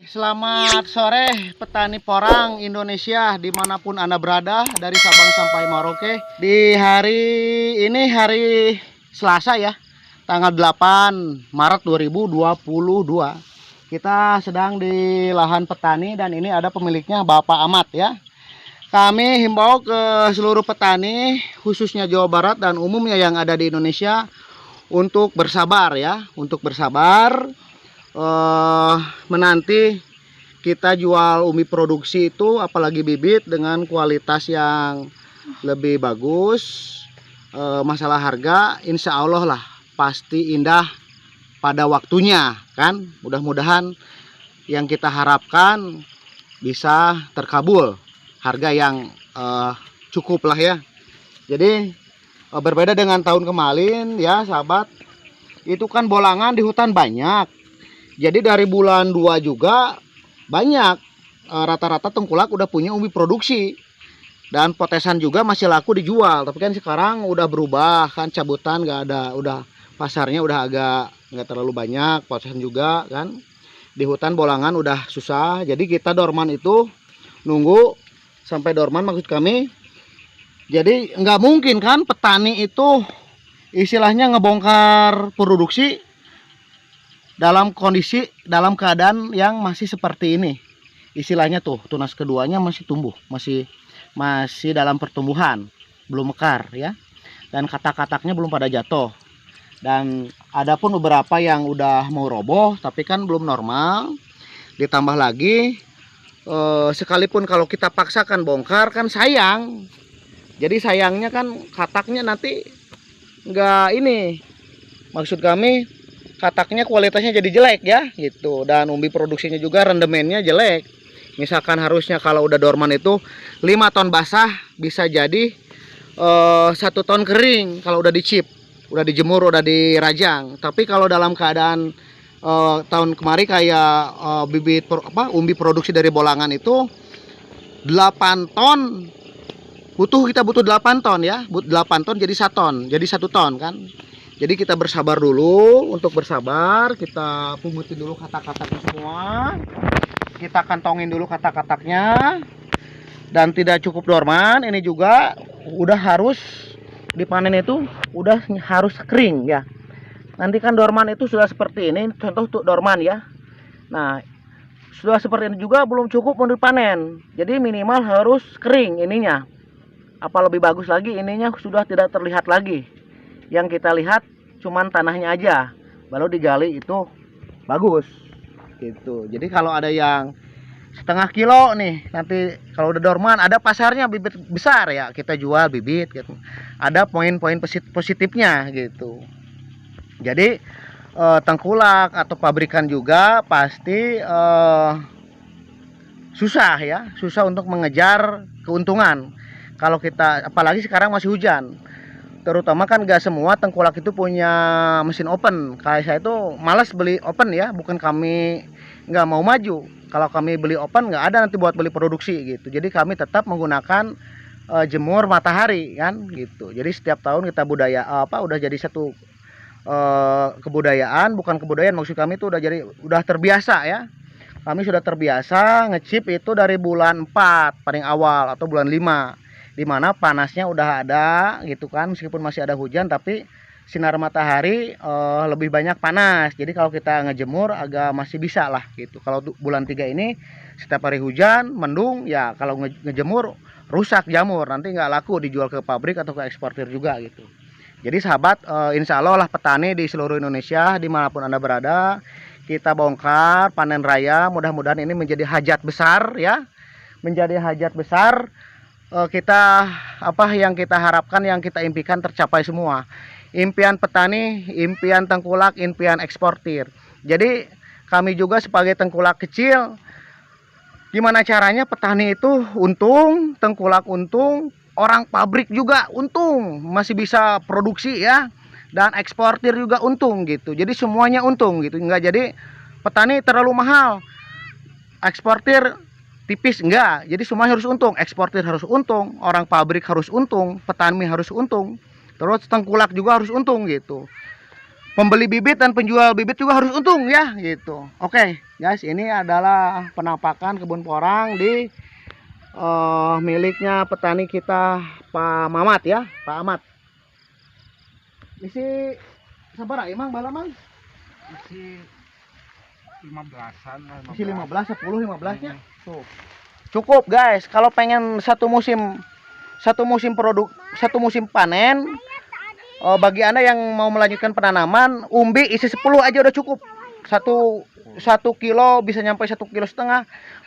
Selamat sore petani porang Indonesia dimanapun Anda berada, dari Sabang sampai Merauke. Di hari ini hari Selasa ya, tanggal 8 Maret 2022. Kita sedang di lahan petani dan ini ada pemiliknya Bapak Ahmad ya. Kami himbau ke seluruh petani khususnya Jawa Barat dan umumnya yang ada di Indonesia untuk bersabar ya, menanti kita jual umbi produksi itu, apalagi bibit dengan kualitas yang lebih bagus. Masalah harga insya Allah lah pasti indah pada waktunya kan. Mudah-mudahan yang kita harapkan bisa terkabul, harga yang cukup lah ya. Jadi berbeda dengan tahun kemarin ya sahabat, itu kan bolangan di hutan banyak. Jadi dari bulan 2 juga banyak, rata-rata tengkulak udah punya umbi produksi. Dan potesan juga masih laku dijual. Tapi kan sekarang udah berubah kan, cabutan nggak ada, udah pasarnya udah agak nggak terlalu banyak. Potesan juga kan, di hutan bolangan udah susah. Jadi kita dorman itu nunggu sampai dorman maksud kami. Jadi nggak mungkin kan petani itu istilahnya ngebongkar produksi dalam keadaan yang masih seperti ini. Istilahnya tuh tunas keduanya masih tumbuh, masih dalam pertumbuhan, belum mekar ya. Dan katak-kataknya belum pada jatuh. Dan ada pun beberapa yang udah mau roboh tapi kan belum normal. Ditambah lagi sekalipun kalau kita paksakan bongkar kan sayang. Jadi sayangnya kan kataknya nanti nggak ini, maksud kami kataknya kualitasnya jadi jelek ya gitu, dan umbi produksinya juga rendemennya jelek. Misalkan harusnya kalau udah dorman itu 5 ton basah bisa jadi 1 ton kering kalau udah dicip, udah dijemur, udah dirajang. Tapi kalau dalam keadaan tahun kemarin kayak umbi produksi dari bolangan itu 8 ton, kita butuh 8 ton ya, 8 ton jadi 1 ton, jadi 1 ton kan. Jadi kita bersabar dulu. Untuk bersabar kita pungutin dulu katak-kataknya semua, kita kantongin dulu katak-kataknya. Dan tidak cukup dorman, ini juga udah harus dipanen, itu udah harus kering ya. Nanti kan dorman itu sudah seperti ini, contoh tuh dorman ya. Nah sudah seperti ini juga belum cukup untuk dipanen, jadi minimal harus kering ininya. Apa lebih bagus lagi, ininya sudah tidak terlihat lagi. Yang kita lihat cuman tanahnya aja, baru digali itu bagus gitu. Jadi kalau ada yang setengah kilo nih, nanti kalau udah dorman ada pasarnya bibit besar ya, kita jual bibit gitu. Ada poin-poin positifnya gitu. Jadi tengkulak atau pabrikan juga pasti susah ya, susah untuk mengejar keuntungan. Kalau kita, apalagi sekarang masih hujan, terutama kan gak semua tengkulak itu punya mesin open. Kayak saya itu malas beli open ya, bukan kami nggak mau maju. Kalau kami beli open nggak ada nanti buat beli produksi gitu. Jadi kami tetap menggunakan jemur matahari kan gitu. Jadi setiap tahun kita udah jadi satu kebudayaan, bukan kebudayaan, maksud kami itu udah terbiasa ya. Kami sudah terbiasa ngecip itu dari bulan 4 paling awal atau bulan 5, dimana panasnya udah ada gitu kan, meskipun masih ada hujan tapi sinar matahari lebih banyak panas. Jadi kalau kita ngejemur agak masih bisa lah gitu. Kalau bulan 3 ini setiap hari hujan mendung ya, kalau ngejemur rusak jamur, nanti nggak laku dijual ke pabrik atau ke eksportir juga gitu. Jadi sahabat, insya Allah lah petani di seluruh Indonesia dimanapun Anda berada, kita bongkar panen raya. Mudah-mudahan ini menjadi hajat besar ya, menjadi hajat besar. Kita yang kita harapkan, yang kita impikan tercapai semua. Impian petani, impian tengkulak, impian eksportir. Jadi kami juga sebagai tengkulak kecil, gimana caranya petani itu untung, tengkulak untung, orang pabrik juga untung, masih bisa produksi ya, dan eksportir juga untung gitu. Jadi semuanya untung gitu. Enggak jadi petani terlalu mahal, eksportir tipis, enggak. Jadi semuanya harus untung, eksportir harus untung, orang pabrik harus untung, petani harus untung, terus tengkulak juga harus untung gitu. pembeli bibit dan penjual bibit juga harus untung ya gitu. Oke guys, ini adalah penampakan kebun porang di miliknya petani kita Pak Mamat ya, Pak Ahmad. Isi sabar emang balamang? Isi 15-an lah. Isi 15, 10, 15 nya. Tuh. Cukup guys, kalau pengen satu musim panen, bagi Anda yang mau melanjutkan penanaman, umbi isi 10 aja udah cukup. Satu kilo bisa nyampe 1,5 kilo.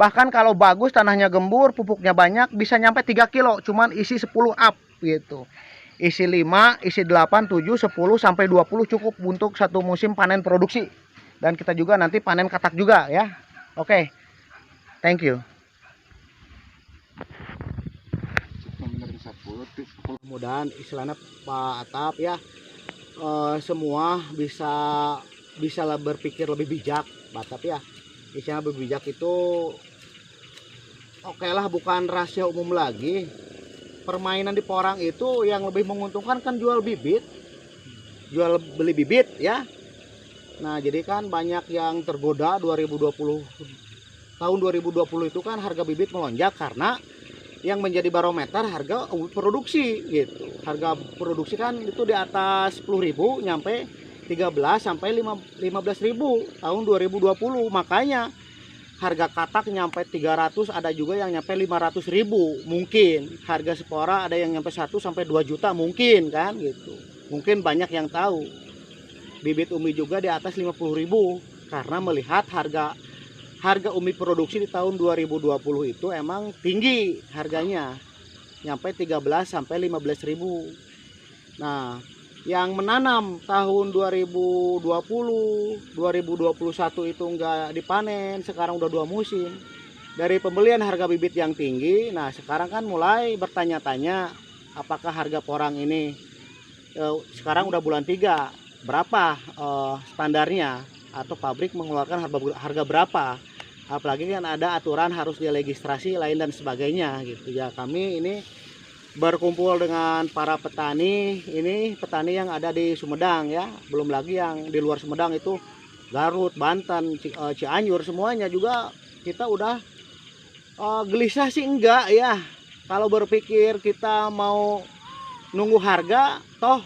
Bahkan kalau bagus tanahnya gembur, pupuknya banyak, bisa nyampe 3 kilo. Cuman isi 10 up gitu. Isi 5, isi 8, 7, 10 sampai 20 cukup untuk satu musim panen produksi. Dan kita juga nanti panen katak juga ya. Oke. Thank you. Mudah-mudahan istilahnya Pak Atap ya, semua bisa berpikir lebih bijak Pak Atap ya. Istilahnya lebih bijak itu oke lah, bukan rahasia umum lagi. Permainan di porang itu yang lebih menguntungkan kan jual beli bibit ya. Nah jadi kan banyak yang tergoda. 2020 itu kan harga bibit melonjak karena yang menjadi barometer harga produksi gitu. Harga produksi kan itu di atas 10.000 nyampe 13 sampai 15.000 tahun 2020. Makanya harga katak nyampe 300, ada juga yang nyampe 500.000 mungkin. Harga spora ada yang nyampe 1 sampai 2 juta mungkin kan gitu. Mungkin banyak yang tahu. Bibit umbi juga di atas 50.000 karena melihat harga umbi produksi di tahun 2020 itu emang tinggi harganya, nyampe 13 sampai 15.000. Nah, yang menanam tahun 2020, 2021 itu enggak dipanen, sekarang udah 2 musim. Dari pembelian harga bibit yang tinggi, nah sekarang kan mulai bertanya-tanya apakah harga porang ini sekarang udah bulan 3, berapa standarnya atau pabrik mengeluarkan harga berapa. Apalagi kan ada aturan harus diregistrasi lain dan sebagainya gitu ya. Kami ini berkumpul dengan para petani, ini petani yang ada di Sumedang ya, belum lagi yang di luar Sumedang itu Garut, Banten, Cianjur, semuanya juga kita udah gelisah sih enggak ya. Kalau berpikir kita mau nunggu harga, toh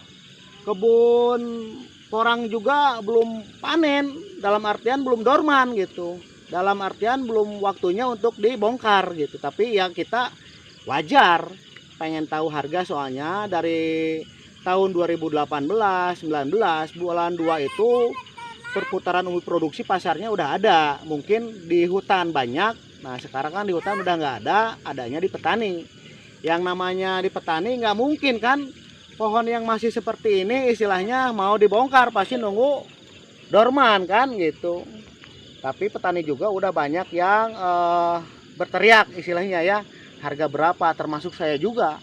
kebun porang juga belum panen, dalam artian belum dorman gitu. Dalam artian belum waktunya untuk dibongkar gitu. Tapi ya kita wajar pengen tahu harga, soalnya dari tahun 2018, 19 bulan 2 itu perputaran umum produksi pasarnya udah ada. Mungkin di hutan banyak. Nah sekarang kan di hutan udah nggak ada, adanya di petani. Yang namanya di petani nggak mungkin kan pohon yang masih seperti ini istilahnya mau dibongkar, pasti nunggu dorman kan gitu. Tapi petani juga udah banyak yang berteriak istilahnya ya, harga berapa, termasuk saya juga.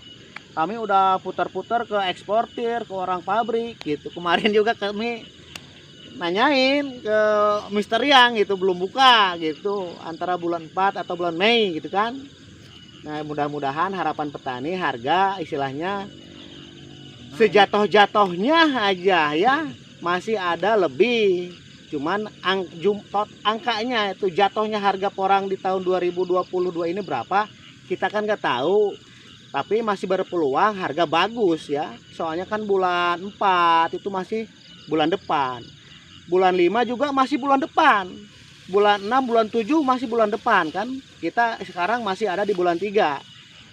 Kami udah putar-putar ke eksportir, ke orang pabrik gitu. Kemarin juga kami nanyain ke Mister Yang gitu, belum buka gitu, antara bulan 4 atau bulan Mei gitu kan. Nah mudah-mudahan harapan petani harga istilahnya sejatuh-jatuhnya aja ya, masih ada lebih. Cuman angkanya itu jatuhnya harga porang di tahun 2022 ini berapa kita kan nggak tahu, tapi masih berpeluang harga bagus ya. Soalnya kan bulan 4 itu masih bulan depan, bulan 5 juga masih bulan depan, bulan 6, bulan 7 masih bulan depan kan. Kita sekarang masih ada di bulan 3.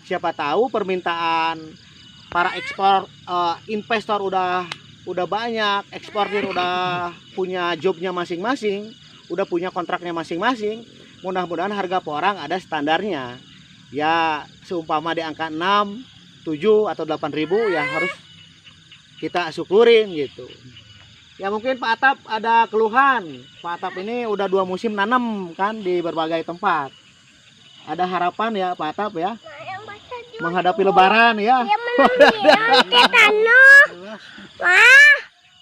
Siapa tahu permintaan para investor udah banyak, eksportir udah punya jobnya masing-masing, udah punya kontraknya masing-masing. Mudah-mudahan harga porang ada standarnya ya, seumpama di angka 6, 7 atau 8.000 ya harus kita syukurin gitu ya. Mungkin Pak Atap ada keluhan. Pak Atap ini udah 2 musim nanam kan di berbagai tempat. Ada harapan ya Pak Atap ya menghadapi lebaran ya.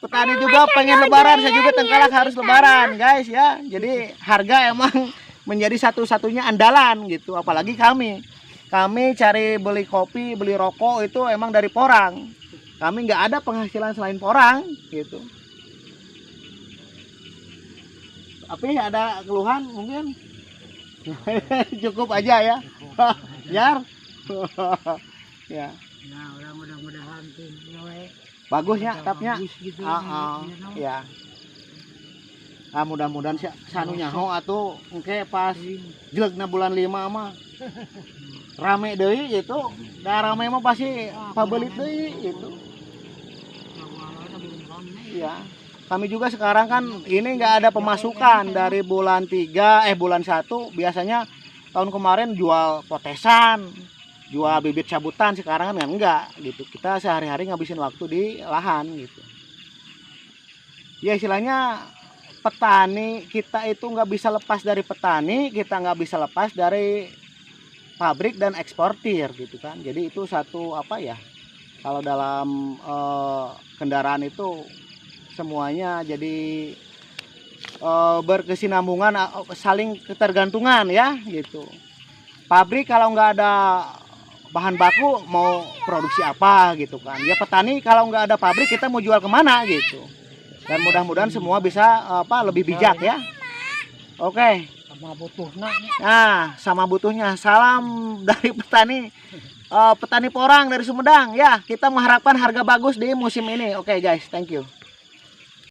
Petani juga pengen lebaran, saya juga Tengkalak harus lebaran guys ya. Jadi harga emang menjadi satu-satunya andalan gitu. Apalagi kami cari beli kopi, beli rokok itu emang dari porang. Kami nggak ada penghasilan selain porang gitu. Tapi ada keluhan mungkin? Cukup aja ya. Jar. Ya. Nah, orang mudah-mudahan tim Bagus ya tapnya. bagus gitu. Ya. Ah, mudah-mudahan sanu nyaho atuh engke pas jelegna bulan 5 mah rame deui gitu. Da rame mah pasti pabelit deui gitu. Iya. Kami juga sekarang kan ini nggak ada pemasukan dari bulan 3 bulan 1 biasanya tahun kemarin jual potesan, jual bibit cabutan, sekarang kan enggak gitu. Kita sehari-hari ngabisin waktu di lahan gitu. Ya istilahnya petani kita itu nggak bisa lepas dari petani, kita nggak bisa lepas dari pabrik dan eksportir gitu kan. Jadi itu satu apa ya? Kalau dalam kendaraan itu semuanya jadi berkesinambungan, saling ketergantungan ya gitu. Pabrik kalau nggak ada bahan baku mau produksi apa gitu kan. Ya petani kalau nggak ada pabrik kita mau jual kemana gitu. Dan mudah-mudahan semua bisa lebih bijak ya. Oke. Sama butuhnya. Nah, sama butuhnya. Salam dari petani petani porang dari Sumedang ya. Kita mengharapkan harga bagus di musim ini. Oke guys, thank you.